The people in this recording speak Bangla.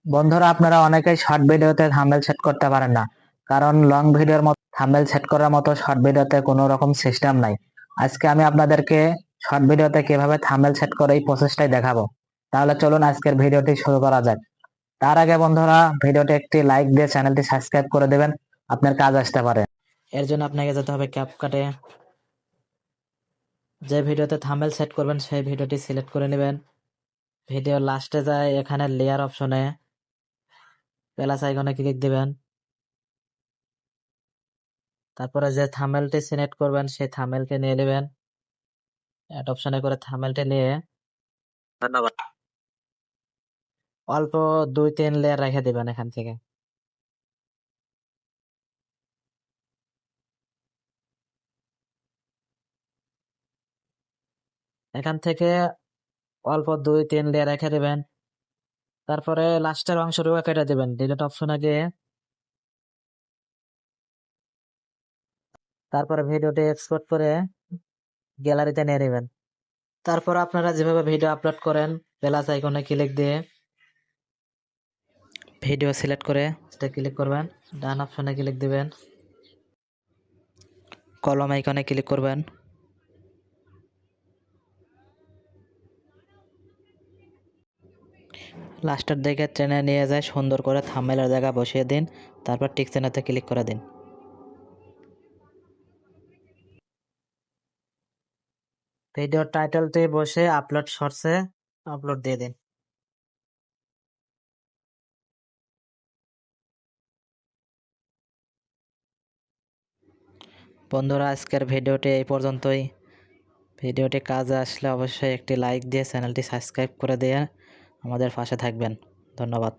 বন্ধুরা, আপনারা অনেকেই শর্ট ভিডিওতে থাম্বনেল সেট করতে পারেন না, কারণ লং ভিডিওর মতো থাম্বনেল সেট করার মতো শর্ট ভিডিওতে কোনো রকম সিস্টেম নাই। আজকে আমি আপনাদেরকে শর্ট ভিডিওতে কিভাবে থাম্বনেল সেট করে এই প্রসেসটাই দেখাবো। তাহলে চলুন আজকের ভিডিওটি শুরু করা যাক। তার আগে বন্ধুরা, ভিডিওটি একটি লাইক দিয়ে চ্যানেলটি সাবস্ক্রাইব করে দেবেন, আপনার কাজ আসতে পারে। এর জন্য আপনাকে যেতে হবে ক্যাপকাটে। যে ভিডিওতে থাম্বনেল সেট করবেন সেই ভিডিওটি সিলেক্ট করে নেবেন। ভিডিও লাস্টে যায় এখানে লেয়ার অপশনে প্লাস আইকনে ক্লিক দিবেন। তারপরে যে থাম্বনেলটি সিলেক্ট করবেন সেই থাম্বনেলটি নিয়ে নেবেন। অ্যাড অপশনে করে থাম্বনেলটি নিয়ে ধন্যবাদ অল্প 2-3 লেয়ার রেখে দিবেন এখান থেকে। এখান থেকে অল্প 2-3 লেয়ার রেখে দিবেন। তারপরে লাস্টের অংশটুকু কেটে দিবেন। ডিলিট অপশনে গিয়ে তারপরে ভিডিওটি এক্সপোর্ট করে গ্যালারিতে নিয়ে নেবেন। তারপর আপনারা যেভাবে ভিডিও আপলোড করেন প্লাস আইকনে ক্লিক দিয়ে ভিডিও সিলেক্ট করে ক্লিক করবেন। ডান অপশনে ক্লিক দিবেন। কলম আইকনে ক্লিক করবেন। লাস্টের দিকে টেনে নিয়ে যায় সুন্দর করে থাম্বনেলের জায়গা বসিয়ে দিন। তারপর টিক চিহ্নতে ক্লিক করে দিন। ভিডিওর টাইটেলটি বসে আপলোড শর্টসে আপলোড দিয়ে দিন। বন্ধুরা, আজকের ভিডিওটি এই পর্যন্তই। ভিডিওটি কাজে আসলে অবশ্যই একটি লাইক দিয়ে চ্যানেলটি সাবস্ক্রাইব করে দিয়ে আমাদের পাশে থাকবেন। ধন্যবাদ।